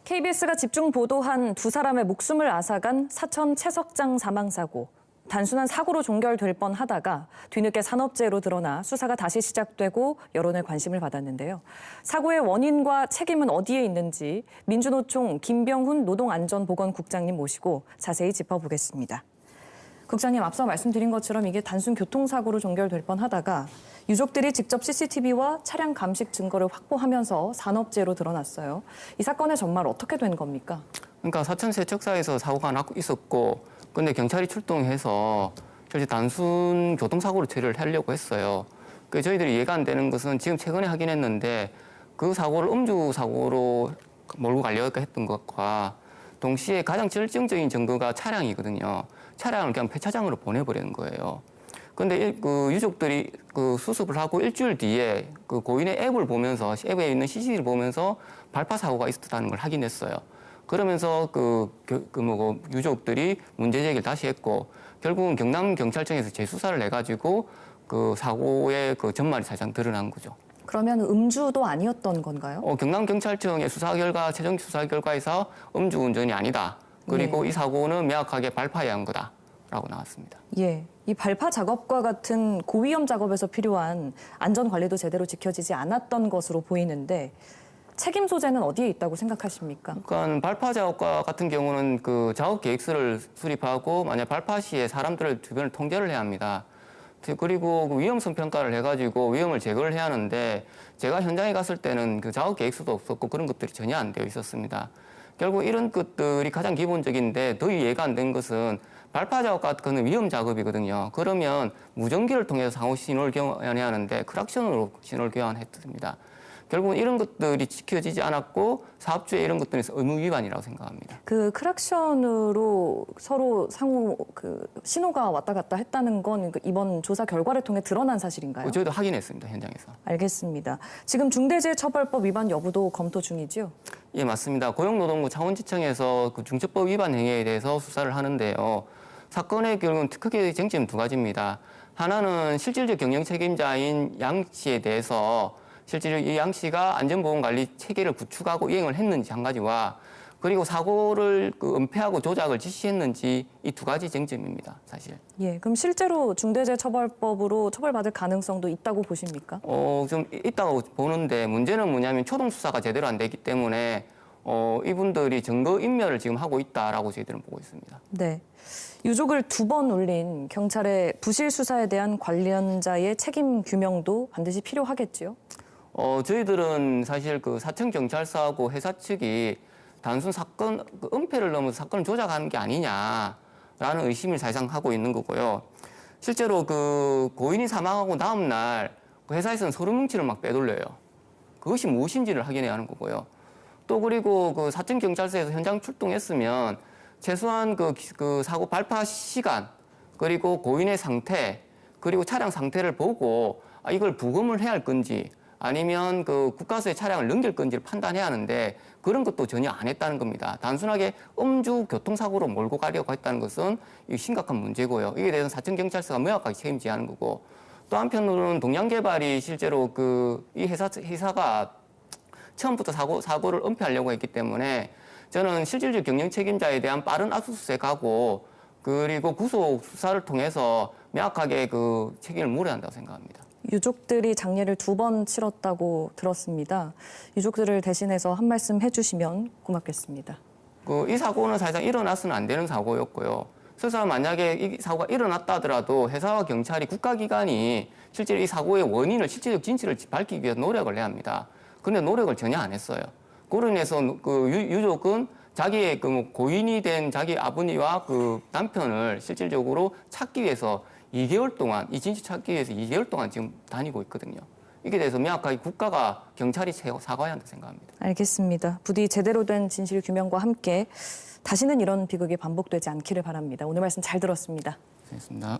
KBS가 집중 보도한 두 사람의 목숨을 앗아간 사천 채석장 사망 사고. 단순한 사고로 종결될 뻔하다가 뒤늦게 산업재해로 드러나 수사가 다시 시작되고 여론의 관심을 받았는데요. 사고의 원인과 책임은 어디에 있는지 민주노총 김병훈 노동안전보건국장님 모시고 자세히 짚어보겠습니다. 국장님, 앞서 말씀드린 것처럼 이게 단순 교통사고로 종결될 뻔하다가 유족들이 직접 CCTV와 차량 감식 증거를 확보하면서 산업재해로 드러났어요. 이 사건의 전말 어떻게 된 겁니까? 그러니까 사천 세척사에서 사고가 있었고, 근데 경찰이 출동해서 실제 단순 교통사고로 처리를 하려고 했어요. 그 저희들이 이해가 안 되는 것은 지금 최근에 확인했는데 그 사고를 음주 사고로 몰고 가려고 했던 것과 동시에 가장 결정적인 증거가 차량이거든요. 차량을 그냥 폐차장으로 보내버리는 거예요. 근데 그 유족들이 그 수습을 하고 일주일 뒤에 그 고인의 앱을 보면서, 앱에 있는 CCTV를 보면서 발파 사고가 있었다는 걸 확인했어요. 그러면서 유족들이 문제 제기를 다시 했고, 결국은 경남경찰청에서 재수사를 해가지고 그 사고의 그 전말이 사실상 드러난 거죠. 그러면 음주도 아니었던 건가요? 경남경찰청의 최종 수사 결과에서 음주운전이 아니다. 그리고 이 사고는 명확하게 발파에 의한 거다라고 나왔습니다. 예, 이 발파 작업과 같은 고위험 작업에서 필요한 안전 관리도 제대로 지켜지지 않았던 것으로 보이는데 책임 소재는 어디에 있다고 생각하십니까? 그러니까 발파 작업과 같은 경우는 그 작업 계획서를 수립하고 만약 발파 시에 사람들을 주변을 통제를 해야 합니다. 그리고 그 위험성 평가를 해가지고 위험을 제거를 해야 하는데 제가 현장에 갔을 때는 그 작업 계획서도 없었고 그런 것들이 전혀 안 되어 있었습니다. 결국 이런 것들이 가장 기본적인데 더 이해가 안 된 것은 발파 작업 같은 위험 작업이거든요. 그러면 무전기를 통해서 상호 신호를 교환해야 하는데 크락션으로 신호를 교환했습니다. 결국은 이런 것들이 지켜지지 않았고 사업주의 이런 것들에서 의무 위반이라고 생각합니다. 그 크락션으로 서로 상호 그 신호가 왔다 갔다 했다는 건 이번 조사 결과를 통해 드러난 사실인가요? 저희도 확인했습니다, 현장에서. 알겠습니다. 지금 중대재해처벌법 위반 여부도 검토 중이죠? 예, 맞습니다. 고용노동부 창원지청에서 그 중처법 위반 행위에 대해서 수사를 하는데요. 사건의 결국은 크게 쟁점은 두 가지입니다. 하나는 실질적 경영 책임자인 양 씨에 대해서 실제로 이 양 씨가 안전보건관리 체계를 구축하고 이행을 했는지 한 가지와 그리고 사고를 은폐하고 조작을 지시했는지 이 두 가지 쟁점입니다, 사실. 예, 그럼 실제로 중대재해처벌법으로 처벌받을 가능성도 있다고 보십니까? 좀 있다고 보는데 문제는 뭐냐면 초동 수사가 제대로 안 되기 때문에 이분들이 증거 인멸을 지금 하고 있다라고 저희들은 보고 있습니다. 네. 유족을 2번 울린 경찰의 부실 수사에 대한 관련자의 책임 규명도 반드시 필요하겠지요? 저희들은 사실 그 사천경찰서하고 회사 측이 단순 사건, 은폐를 넘어서 사건을 조작하는 게 아니냐라는 의심을 사실상 하고 있는 거고요. 실제로 그 고인이 사망하고 다음 날 그 회사에서는 서류 뭉치를 막 빼돌려요. 그것이 무엇인지를 확인해야 하는 거고요. 또 그리고 그 사천경찰서에서 현장 출동했으면 최소한 그 사고 발파 시간, 그리고 고인의 상태, 그리고 차량 상태를 보고 이걸 부검을 해야 할 건지 아니면 그 국가서에 차량을 넘길 건지를 판단해야 하는데 그런 것도 전혀 안 했다는 겁니다. 단순하게 음주 교통사고로 몰고 가려고 했다는 것은 심각한 문제고요. 이에 대해서는 사천경찰서가 명확하게 책임져야 하는 거고, 또 한편으로는 동양개발이 실제로 이 회사가 처음부터 사고를 은폐하려고 했기 때문에 저는 실질적 경영 책임자에 대한 빠른 압수수색하고 그리고 구속 수사를 통해서 명확하게 그 책임을 물어야 한다고 생각합니다. 유족들이 장례를 2번 치렀다고 들었습니다. 유족들을 대신해서 한 말씀 해주시면 고맙겠습니다. 이 사고는 사실상 일어나서는 안 되는 사고였고요. 그래서 만약에 이 사고가 일어났다 하더라도 회사와 경찰이 국가기관이 실제로 이 사고의 원인을 실질적 진실을 밝히기 위해서 노력을 해야 합니다. 그런데 노력을 전혀 안 했어요. 그로 인해서 그 유족은 자기의 고인이 된 자기 아버지와 그 남편을 실질적으로 찾기 위해서 2개월 동안, 이 진실 찾기 위해서 2개월 동안 지금 다니고 있거든요. 이게 대해서 명확하게 국가가, 경찰이 사과해야 한다고 생각합니다. 알겠습니다. 부디 제대로 된 진실 규명과 함께 다시는 이런 비극이 반복되지 않기를 바랍니다. 오늘 말씀 잘 들었습니다. 고맙습니다.